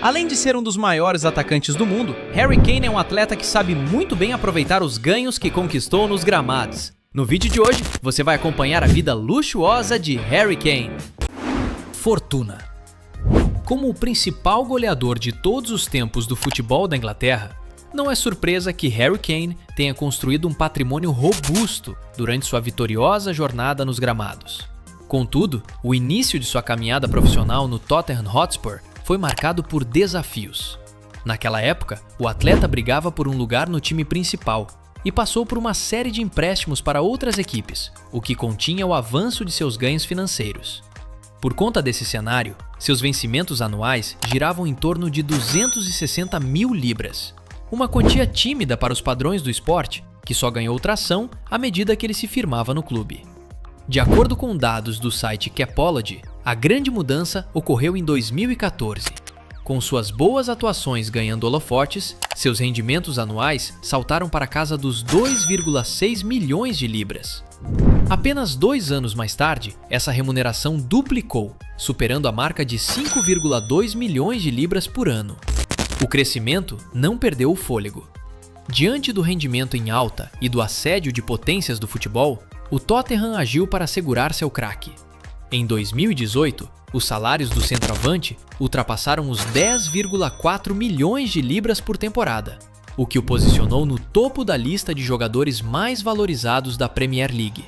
Além de ser um dos maiores atacantes do mundo, Harry Kane é um atleta que sabe muito bem aproveitar os ganhos que conquistou nos gramados. No vídeo de hoje, você vai acompanhar a vida luxuosa de Harry Kane. Fortuna. Como o principal goleador de todos os tempos do futebol da Inglaterra, não é surpresa que Harry Kane tenha construído um patrimônio robusto durante sua vitoriosa jornada nos gramados. Contudo, o início de sua caminhada profissional no Tottenham Hotspur foi marcado por desafios. Naquela época, o atleta brigava por um lugar no time principal e passou por uma série de empréstimos para outras equipes, o que continha o avanço de seus ganhos financeiros. Por conta desse cenário, seus vencimentos anuais giravam em torno de 260 mil libras, uma quantia tímida para os padrões do esporte, que só ganhou tração à medida que ele se firmava no clube. De acordo com dados do site Capology, a grande mudança ocorreu em 2014. Com suas boas atuações ganhando holofotes, seus rendimentos anuais saltaram para a casa dos 2,6 milhões de libras. Apenas 2 anos mais tarde, essa remuneração duplicou, superando a marca de 5,2 milhões de libras por ano. O crescimento não perdeu o fôlego. Diante do rendimento em alta e do assédio de potências do futebol, o Tottenham agiu para assegurar seu craque. Em 2018, os salários do centroavante ultrapassaram os 10,4 milhões de libras por temporada, o que o posicionou no topo da lista de jogadores mais valorizados da Premier League.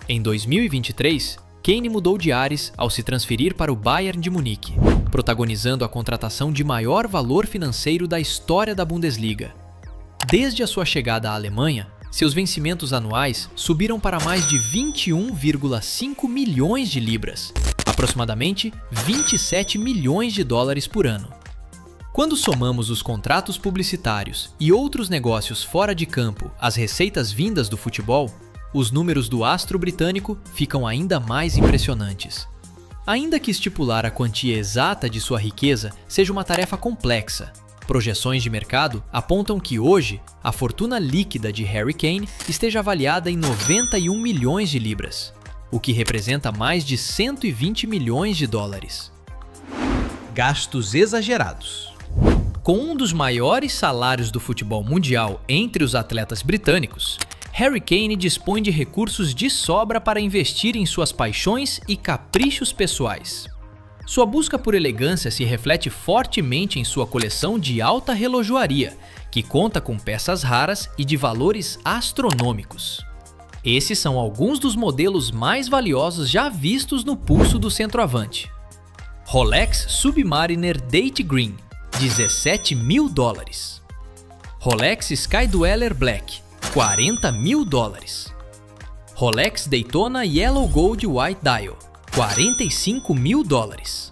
Em 2023, Kane mudou de ares ao se transferir para o Bayern de Munique, protagonizando a contratação de maior valor financeiro da história da Bundesliga. Desde a sua chegada à Alemanha, seus vencimentos anuais subiram para mais de 21,5 milhões de libras, aproximadamente 27 milhões de dólares por ano. Quando somamos os contratos publicitários e outros negócios fora de campo às receitas vindas do futebol, os números do astro britânico ficam ainda mais impressionantes. Ainda que estipular a quantia exata de sua riqueza seja uma tarefa complexa, projeções de mercado apontam que hoje a fortuna líquida de Harry Kane esteja avaliada em 91 milhões de libras, o que representa mais de 120 milhões de dólares. Gastos exagerados. Com um dos maiores salários do futebol mundial entre os atletas britânicos, Harry Kane dispõe de recursos de sobra para investir em suas paixões e caprichos pessoais. Sua busca por elegância se reflete fortemente em sua coleção de alta relojoaria, que conta com peças raras e de valores astronômicos. Esses são alguns dos modelos mais valiosos já vistos no pulso do centroavante. Rolex Submariner Date Green, 17 mil dólares. Rolex Skydweller Black, 40 mil dólares. Rolex Daytona Yellow Gold White Dial, 45 mil dólares.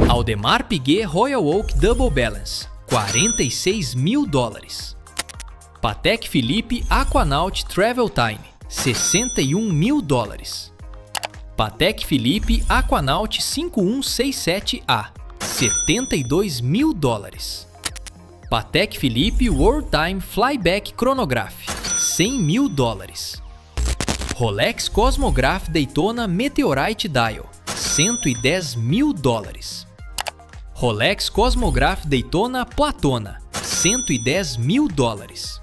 Audemars Piguet Royal Oak Double Balance, 46 mil dólares. Patek Philippe Aquanaut Travel Time, 61 mil dólares. Patek Philippe Aquanaut 5167A, 72 mil dólares. Patek Philippe World Time Flyback Chronograph, 100 mil dólares. Rolex Cosmograph Daytona Meteorite Dial, 110 mil dólares. Rolex Cosmograph Daytona Platona, 110 mil dólares.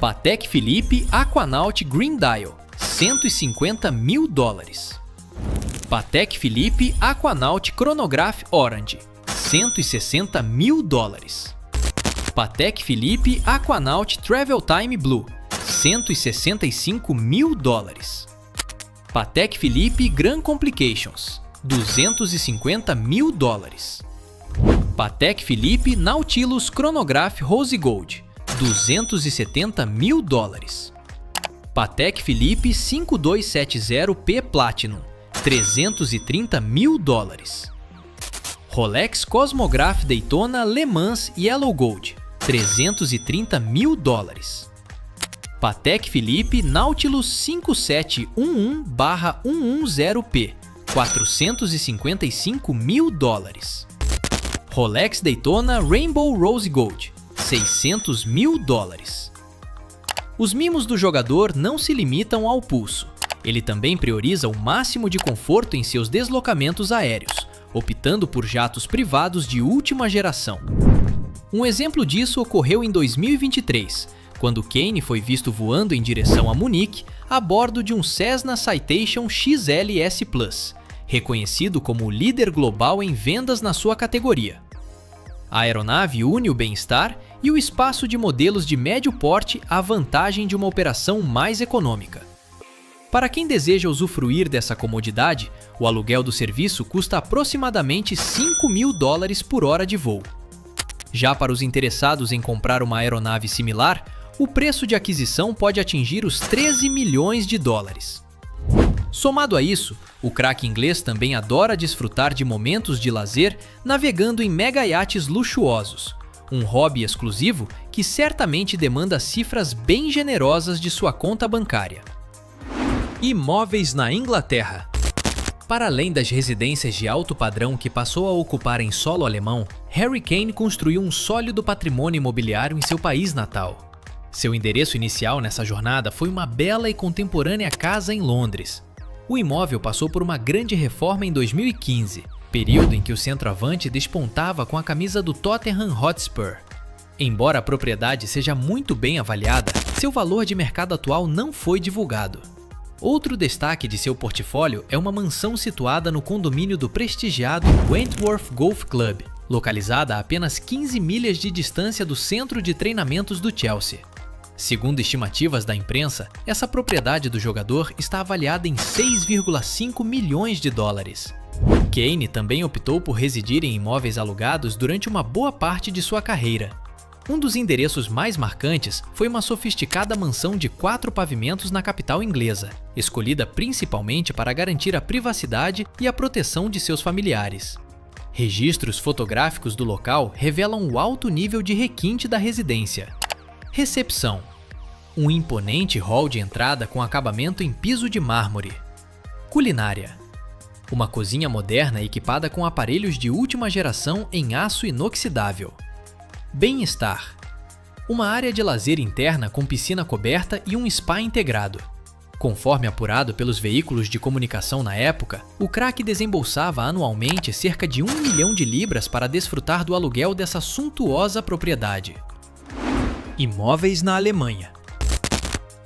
Patek Philippe Aquanaut Green Dial, 150 mil dólares. Patek Philippe Aquanaut Chronograph Orange, 160 mil dólares. Patek Philippe Aquanaut Travel Time Blue, 165 mil dólares. Patek Philippe Grand Complications, 250 mil dólares. Patek Philippe Nautilus Chronograph Rose Gold, 270 mil dólares. Patek Philippe 5270P Platinum, 330 mil dólares. Rolex Cosmograph Daytona Le Mans Yellow Gold, 330 mil dólares. Patek Philippe Nautilus 5711/110P, 455 mil dólares. Rolex Daytona Rainbow Rose Gold, 600 mil dólares. Os mimos do jogador não se limitam ao pulso. Ele também prioriza o máximo de conforto em seus deslocamentos aéreos, optando por jatos privados de última geração. Um exemplo disso ocorreu em 2023, quando Kane foi visto voando em direção a Munique a bordo de um Cessna Citation XLS Plus, reconhecido como o líder global em vendas na sua categoria. A aeronave une o bem-estar e o espaço de modelos de médio porte à vantagem de uma operação mais econômica. Para quem deseja usufruir dessa comodidade, o aluguel do serviço custa aproximadamente $5.000 por hora de voo. Já para os interessados em comprar uma aeronave similar, o preço de aquisição pode atingir os $13 milhões. Somado a isso, o craque inglês também adora desfrutar de momentos de lazer navegando em mega iates luxuosos, um hobby exclusivo que certamente demanda cifras bem generosas de sua conta bancária. Imóveis na Inglaterra. Para além das residências de alto padrão que passou a ocupar em solo alemão, Harry Kane construiu um sólido patrimônio imobiliário em seu país natal. Seu endereço inicial nessa jornada foi uma bela e contemporânea casa em Londres. O imóvel passou por uma grande reforma em 2015, período em que o centroavante despontava com a camisa do Tottenham Hotspur. Embora a propriedade seja muito bem avaliada, seu valor de mercado atual não foi divulgado. Outro destaque de seu portfólio é uma mansão situada no condomínio do prestigiado Wentworth Golf Club, localizada a apenas 15 milhas de distância do centro de treinamentos do Chelsea. Segundo estimativas da imprensa, essa propriedade do jogador está avaliada em $6,5 milhões. Kane também optou por residir em imóveis alugados durante uma boa parte de sua carreira. Um dos endereços mais marcantes foi uma sofisticada mansão de 4 pavimentos na capital inglesa, escolhida principalmente para garantir a privacidade e a proteção de seus familiares. Registros fotográficos do local revelam o alto nível de requinte da residência. Recepção: um imponente hall de entrada com acabamento em piso de mármore. Culinária: uma cozinha moderna equipada com aparelhos de última geração em aço inoxidável. Bem-estar: uma área de lazer interna com piscina coberta e um spa integrado. Conforme apurado pelos veículos de comunicação na época, o craque desembolsava anualmente cerca de £1 milhão para desfrutar do aluguel dessa suntuosa propriedade. Imóveis na Alemanha.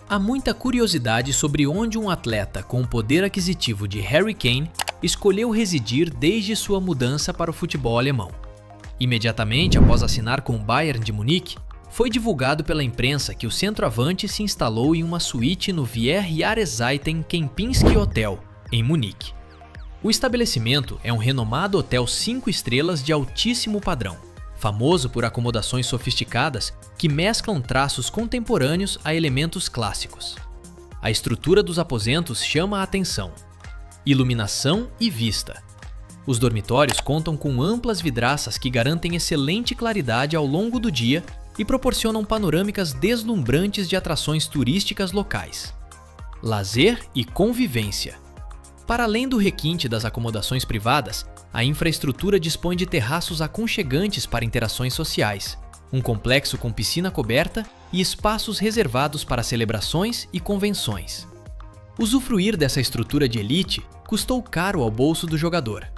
Há muita curiosidade sobre onde um atleta com o poder aquisitivo de Harry Kane escolheu residir desde sua mudança para o futebol alemão. Imediatamente após assinar com o Bayern de Munique, foi divulgado pela imprensa que o centroavante se instalou em uma suíte no Vier-Jahreszeiten Kempinski Hotel, em Munique. O estabelecimento é um renomado hotel 5 estrelas de altíssimo padrão, famoso por acomodações sofisticadas que mesclam traços contemporâneos a elementos clássicos. A estrutura dos aposentos chama a atenção. Iluminação e vista. Os dormitórios contam com amplas vidraças que garantem excelente claridade ao longo do dia e proporcionam panorâmicas deslumbrantes de atrações turísticas locais. Lazer e convivência. Para além do requinte das acomodações privadas, a infraestrutura dispõe de terraços aconchegantes para interações sociais, um complexo com piscina coberta e espaços reservados para celebrações e convenções. Usufruir dessa estrutura de elite custou caro ao bolso do jogador.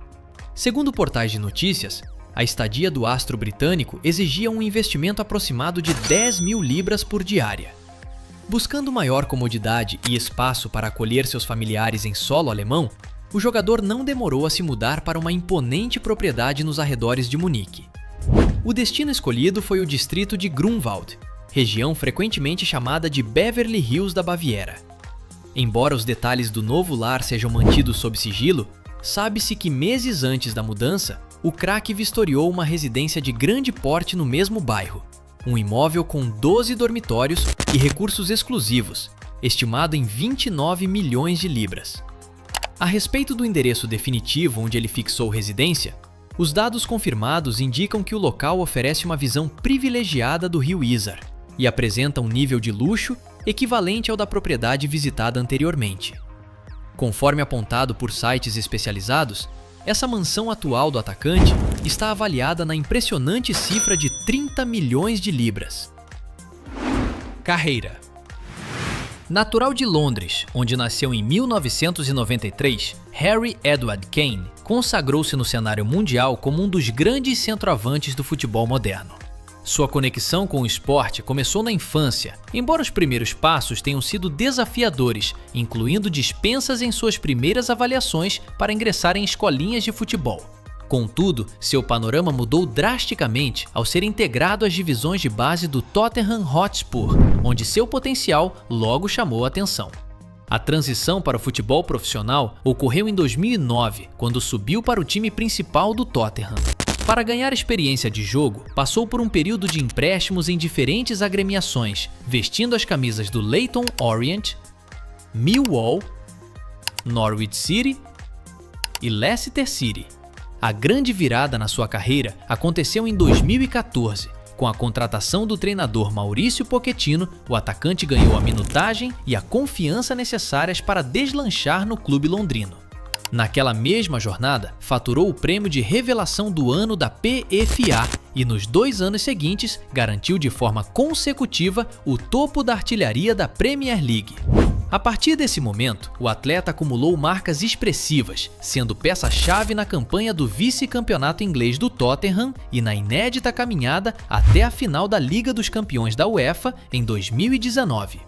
Segundo portais de notícias, a estadia do astro britânico exigia um investimento aproximado de £10.000 por diária. Buscando maior comodidade e espaço para acolher seus familiares em solo alemão, o jogador não demorou a se mudar para uma imponente propriedade nos arredores de Munique. O destino escolhido foi o distrito de Grunwald, região frequentemente chamada de Beverly Hills da Baviera. Embora os detalhes do novo lar sejam mantidos sob sigilo, sabe-se que meses antes da mudança, o craque vistoriou uma residência de grande porte no mesmo bairro, um imóvel com 12 dormitórios e recursos exclusivos, estimado em £29 milhões. A respeito do endereço definitivo onde ele fixou residência, os dados confirmados indicam que o local oferece uma visão privilegiada do rio Isar e apresenta um nível de luxo equivalente ao da propriedade visitada anteriormente. Conforme apontado por sites especializados, essa mansão atual do atacante está avaliada na impressionante cifra de £30 milhões. Carreira. Natural de Londres, onde nasceu em 1993, Harry Edward Kane consagrou-se no cenário mundial como um dos grandes centroavantes do futebol moderno. Sua conexão com o esporte começou na infância, embora os primeiros passos tenham sido desafiadores, incluindo dispensas em suas primeiras avaliações para ingressar em escolinhas de futebol. Contudo, seu panorama mudou drasticamente ao ser integrado às divisões de base do Tottenham Hotspur, onde seu potencial logo chamou a atenção. A transição para o futebol profissional ocorreu em 2009, quando subiu para o time principal do Tottenham. Para ganhar experiência de jogo, passou por um período de empréstimos em diferentes agremiações, vestindo as camisas do Leyton Orient, Millwall, Norwich City e Leicester City. A grande virada na sua carreira aconteceu em 2014. Com a contratação do treinador Maurício Pochettino, o atacante ganhou a minutagem e a confiança necessárias para deslanchar no clube londrino. Naquela mesma jornada, faturou o prêmio de revelação do ano da PFA e nos 2 anos seguintes garantiu de forma consecutiva o topo da artilharia da Premier League. A partir desse momento, o atleta acumulou marcas expressivas, sendo peça-chave na campanha do vice-campeonato inglês do Tottenham e na inédita caminhada até a final da Liga dos Campeões da UEFA em 2019.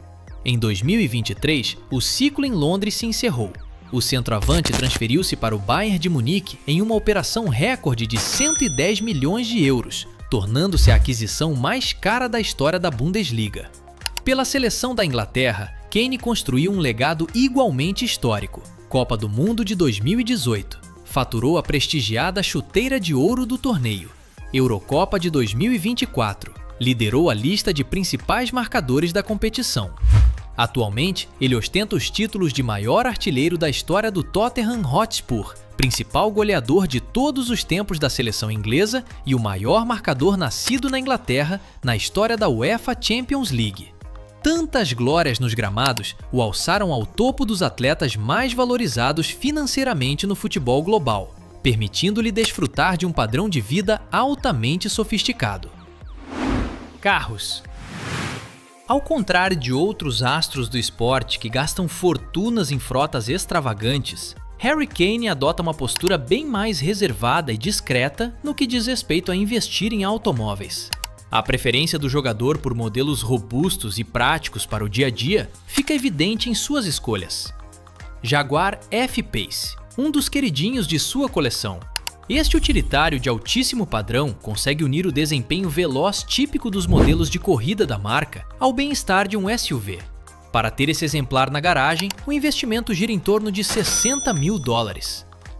Em 2023, o ciclo em Londres se encerrou. O centroavante transferiu-se para o Bayern de Munique em uma operação recorde de 110 milhões de euros, tornando-se a aquisição mais cara da história da Bundesliga. Pela seleção da Inglaterra, Kane construiu um legado igualmente histórico. Copa do Mundo de 2018. Faturou a prestigiada chuteira de ouro do torneio. Eurocopa de 2024. Liderou a lista de principais marcadores da competição. Atualmente, ele ostenta os títulos de maior artilheiro da história do Tottenham Hotspur, principal goleador de todos os tempos da seleção inglesa e o maior marcador nascido na Inglaterra na história da UEFA Champions League. Tantas glórias nos gramados o alçaram ao topo dos atletas mais valorizados financeiramente no futebol global, permitindo-lhe desfrutar de um padrão de vida altamente sofisticado. Carros. Ao contrário de outros astros do esporte que gastam fortunas em frotas extravagantes, Harry Kane adota uma postura bem mais reservada e discreta no que diz respeito a investir em automóveis. A preferência do jogador por modelos robustos e práticos para o dia a dia fica evidente em suas escolhas. Jaguar F-Pace, um dos queridinhos de sua coleção. Este utilitário de altíssimo padrão consegue unir o desempenho veloz típico dos modelos de corrida da marca ao bem-estar de um SUV. Para ter esse exemplar na garagem, o investimento gira em torno de $60 mil.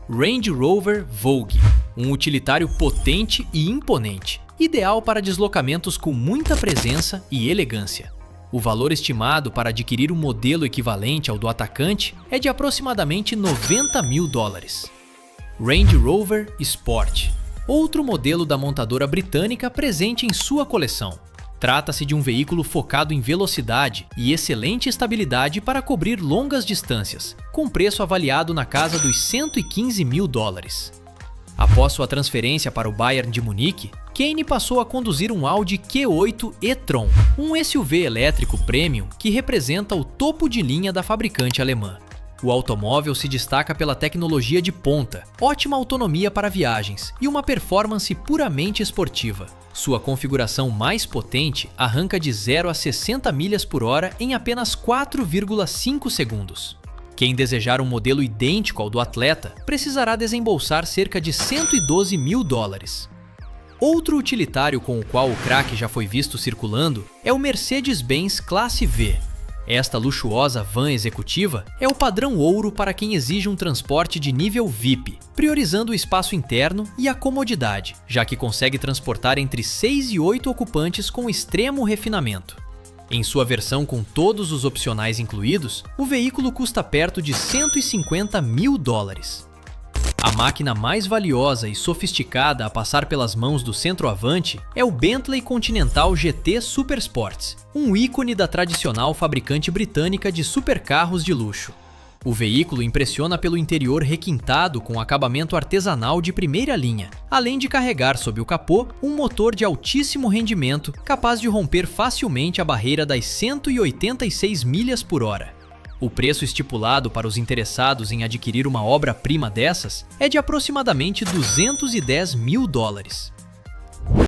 Range Rover Vogue, um utilitário potente e imponente, ideal para deslocamentos com muita presença e elegância. O valor estimado para adquirir um modelo equivalente ao do atacante é de aproximadamente $90 mil. Range Rover Sport, outro modelo da montadora britânica presente em sua coleção. Trata-se de um veículo focado em velocidade e excelente estabilidade para cobrir longas distâncias, com preço avaliado na casa dos $115 mil. Após sua transferência para o Bayern de Munique, Kane passou a conduzir um Audi Q8 e-tron, um SUV elétrico premium que representa o topo de linha da fabricante alemã. O automóvel se destaca pela tecnologia de ponta, ótima autonomia para viagens e uma performance puramente esportiva. Sua configuração mais potente arranca de 0 a 60 milhas por hora em apenas 4,5 segundos. Quem desejar um modelo idêntico ao do atleta precisará desembolsar cerca de $112 mil. Outro utilitário com o qual o craque já foi visto circulando é o Mercedes-Benz Classe V. Esta luxuosa van executiva é o padrão ouro para quem exige um transporte de nível VIP, priorizando o espaço interno e a comodidade, já que consegue transportar entre 6 e 8 ocupantes com extremo refinamento. Em sua versão com todos os opcionais incluídos, o veículo custa perto de $150 mil. A máquina mais valiosa e sofisticada a passar pelas mãos do centroavante é o Bentley Continental GT Supersports, um ícone da tradicional fabricante britânica de supercarros de luxo. O veículo impressiona pelo interior requintado com acabamento artesanal de primeira linha, além de carregar sob o capô um motor de altíssimo rendimento capaz de romper facilmente a barreira das 186 milhas por hora. O preço estipulado para os interessados em adquirir uma obra-prima dessas é de aproximadamente US$ 210 mil.